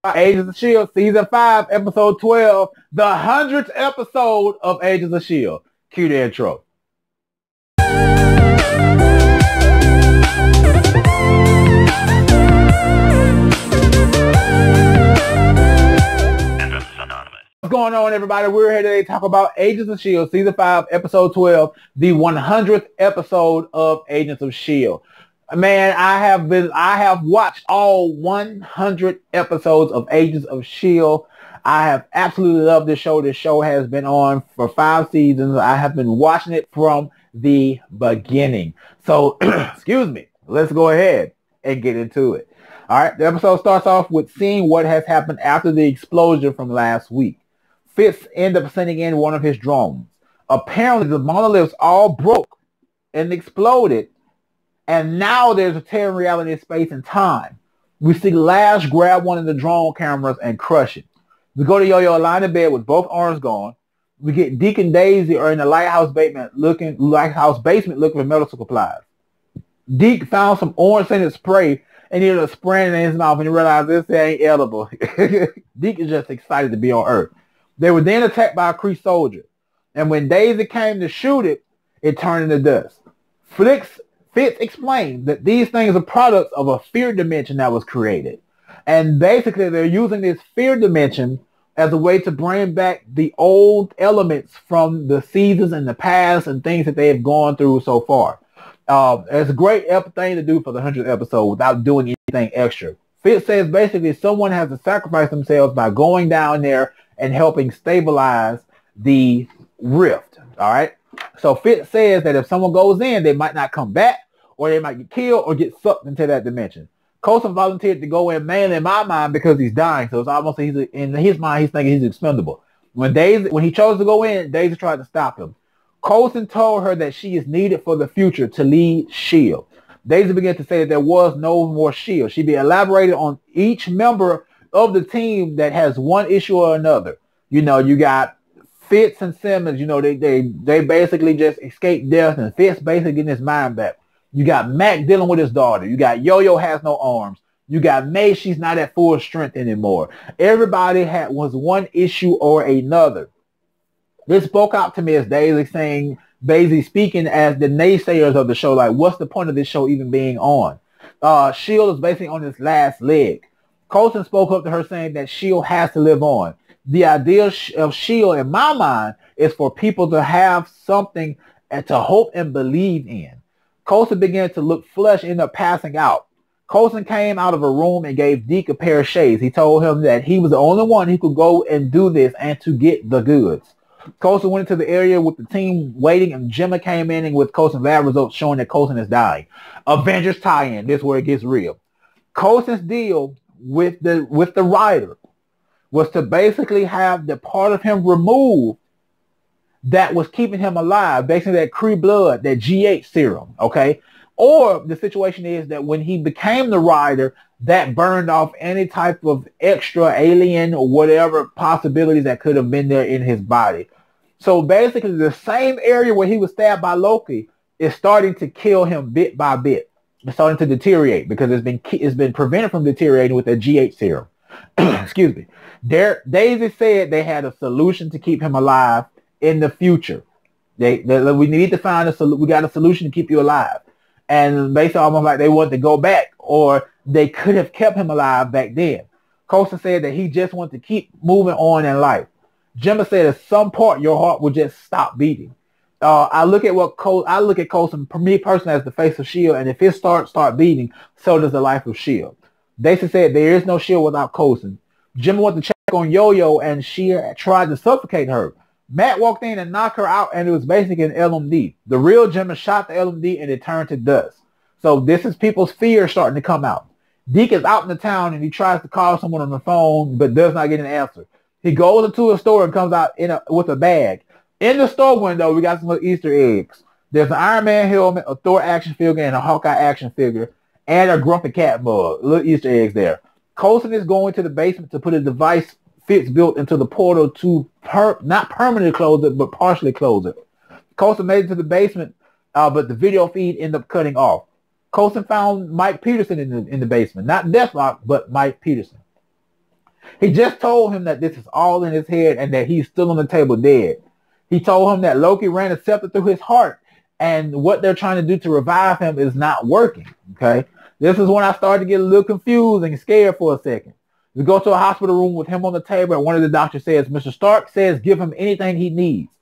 Agents of S.H.I.E.L.D. Season 5, Episode 12, the 100th episode of Agents of S.H.I.E.L.D. Cue the intro. What's going on, everybody? We're here today to talk about Agents of S.H.I.E.L.D. Season 5, Episode 12, the 100th episode of Agents of S.H.I.E.L.D. Man, I have watched all 100 episodes of Agents of S.H.I.E.L.D. I have absolutely loved this show. This show has been on for 5 seasons. I have been watching it from the beginning. So, excuse me, let's go ahead and get into it. All right, the episode starts off with seeing what has happened after the explosion from last week. Fitz ended up sending in one of his drones. Apparently, the monoliths all broke and exploded. And now there's a tear in reality in space and time. We see Lash grab one of the drone cameras and crush it. We go to Yo-Yo lying in bed with both arms gone. We get Deke and Daisy are in the lighthouse basement looking for medical supplies. Deke found some orange scented spray and he ended up spraying it in his mouth and he realized this ain't edible. Deke is just excited to be on Earth. They were then attacked by a Kree soldier. And when Daisy came to shoot it, it turned into dust. Fitz explained that these things are products of a fear dimension that was created. And basically they're using this fear dimension as a way to bring back the old elements from the seasons in the past and things that they have gone through so far. It's a great thing to do for the 100th episode without doing anything extra. Fitz says basically someone has to sacrifice themselves by going down there and helping stabilize the rift. All right. So Fitz says that if someone goes in, they might not come back, or they might get killed or get sucked into that dimension. Coulson volunteered to go in mainly in my mind because he's dying. So it's almost in his mind, he's thinking he's expendable. When he chose to go in, Daisy tried to stop him. Coulson told her that she is needed for the future to lead S.H.I.E.L.D. Daisy began to say that there was no more S.H.I.E.L.D. She be elaborated on each member of the team that has one issue or another. You know, you got Fitz and Simmons, you know, they basically just escaped death, and Fitz basically getting his mind back. You got Mac dealing with his daughter. You got Yo-Yo has no arms. You got May, she's not at full strength anymore. Everybody was one issue or another. This spoke out to me as Daisy speaking as the naysayers of the show, like, what's the point of this show even being on? S.H.I.E.L.D. is basically on its last leg. Coulson spoke up to her saying that S.H.I.E.L.D. has to live on. The idea of S.H.I.E.L.D. in my mind is for people to have something to hope and believe in. Coulson began to look flush and ended up passing out. Coulson came out of a room and gave Deke a pair of shades. He told him that he was the only one who could go and do this and to get the goods. Coulson went into the area with the team waiting, and Gemma came in with Coulson's lab results showing that Coulson is dying. Avengers tie-in. This is where it gets real. Coulson's deal with the writer was to basically have the part of him removed that was keeping him alive, basically that Kree blood, that GH serum, okay? Or the situation is that when he became the rider, that burned off any type of extra alien or whatever possibilities that could have been there in his body. So basically the same area where he was stabbed by Loki is starting to kill him bit by bit. It's starting to deteriorate because it's been prevented from deteriorating with the GH serum. Excuse me. Daisy said they had a solution to keep him alive in the future. We need to find we got a solution to keep you alive. And basically almost like they want to go back, or they could have kept him alive back then. Coulson said that he just wants to keep moving on in life. Gemma said at some point your heart will just stop beating. I look at Coulson, for me personally, as the face of S.H.I.E.L.D., and if his start beating, so does the life of S.H.I.E.L.D. Daisy said there is no S.H.I.E.L.D. without Coulson. Gemma went to check on Yo-Yo and she tried to suffocate her. Matt walked in and knocked her out, and it was basically an LMD. The real Gemma shot the LMD and it turned to dust. So this is people's fear starting to come out. Deke is out in the town and he tries to call someone on the phone but does not get an answer. He goes into a store and comes out with a bag. In the store window, we got some little Easter eggs. There's an Iron Man helmet, a Thor action figure, and a Hawkeye action figure, and a Grumpy Cat mug. Little Easter eggs there. Coulson is going to the basement to put a device Fitz built into the portal to not permanently close it, but partially close it. Coulson made it to the basement, but the video feed ended up cutting off. Coulson found Mike Peterson in the basement. Not Deathlock, but Mike Peterson. He just told him that this is all in his head and that he's still on the table dead. He told him that Loki ran a scepter through his heart and what they're trying to do to revive him is not working. Okay. This is when I started to get a little confused and scared for a second. We go to a hospital room with him on the table and one of the doctors says, Mr. Stark says give him anything he needs.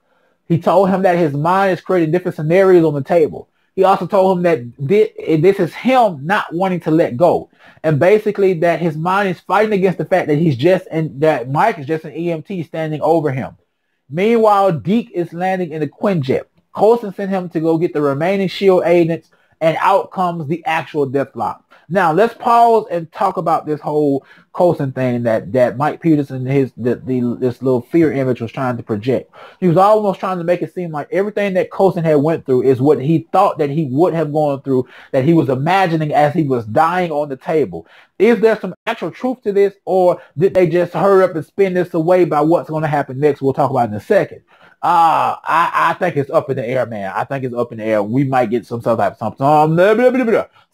He told him that his mind is creating different scenarios on the table. He also told him that this is him not wanting to let go. And basically that his mind is fighting against the fact that that Mike is just an EMT standing over him. Meanwhile, Deke is landing in the Quinjet. Coulson sent him to go get the remaining S.H.I.E.L.D. agents, and out comes the actual Deathlock. Now, let's pause and talk about this whole Coulson thing that Mike Peterson, this little fear image was trying to project. He was almost trying to make it seem like everything that Coulson had went through is what he thought that he would have gone through, that he was imagining as he was dying on the table. Is there some actual truth to this, or did they just hurry up and spin this away by what's going to happen next? We'll talk about in a second. I think it's up in the air, man. I think it's up in the air. We might get some type of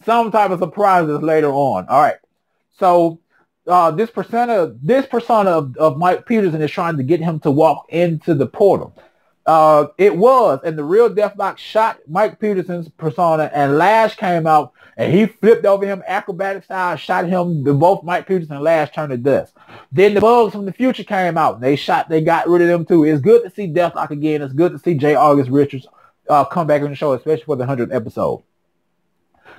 some type of surprises later on. All right. So this persona of Mike Peterson is trying to get him to walk into the portal. And the real Deathlock shot Mike Peterson's persona, and Lash came out and he flipped over him acrobatic style, shot him. Both Mike Peterson and Lash turned to dust. Then the bugs from the future came out. They got rid of them too. It's good to see Deathlock again. It's good to see J. August Richards come back on the show, especially for the 100th episode.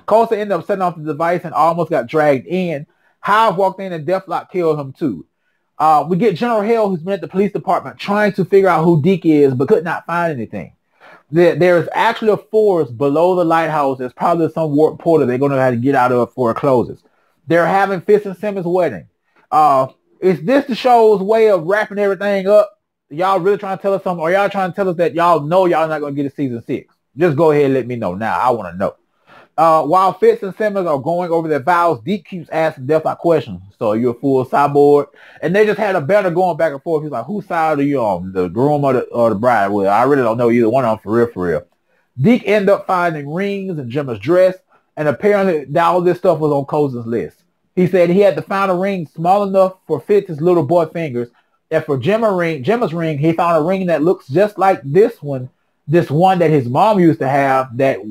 Coulson ended up setting off the device and almost got dragged in. Hive walked in and Deathlock killed him too. We get General Hale, who's been at the police department trying to figure out who Deke is, but could not find anything. There is actually a forest below the lighthouse. There's probably some warp portal they're going to have to get out of before it closes. They're having Fitz and Simmons' wedding. Is this the show's way of wrapping everything up? Y'all really trying to tell us something? Or y'all trying to tell us that y'all know y'all not going to get a season 6? Just go ahead and let me know now. I want to know. While Fitz and Simmons are going over their vows, Deke keeps asking Deathlock questions. So are you a full cyborg? And they just had a banner going back and forth. He's like, whose side are you on? The groom or the bride? Well, I really don't know either one of them for real. Deke ended up finding rings and Gemma's dress, and apparently all this stuff was on Coulson's list. He said he had to find a ring small enough for Fitz's little boy fingers, and for Gemma's ring, he found a ring that looks just like this one that his mom used to have that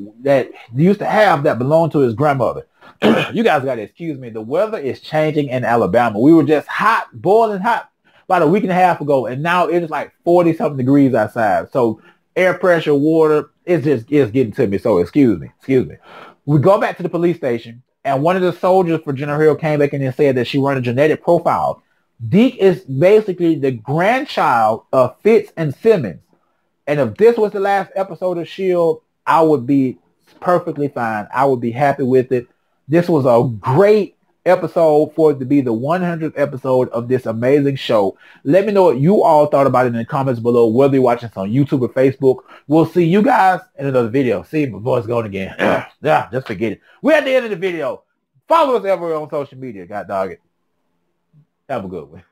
belonged to his grandmother. You guys got to excuse me. The weather is changing in Alabama. We were just boiling hot about a week and a half ago, and now it is like 40-something degrees outside. So air pressure, water, it's getting to me. So excuse me. We go back to the police station, and one of the soldiers for General Hill came back in and said that she ran a genetic profile. Deke is basically the grandchild of Fitz and Simmons. And if this was the last episode of S.H.I.E.L.D., I would be perfectly fine. I would be happy with it. This was a great episode for it to be the 100th episode of this amazing show. Let me know what you all thought about it in the comments below, whether you're watching this on YouTube or Facebook. We'll see you guys in another video. See, my voice going again. Just forget it. We're at the end of the video. Follow us everywhere on social media. God dog it. Have a good one.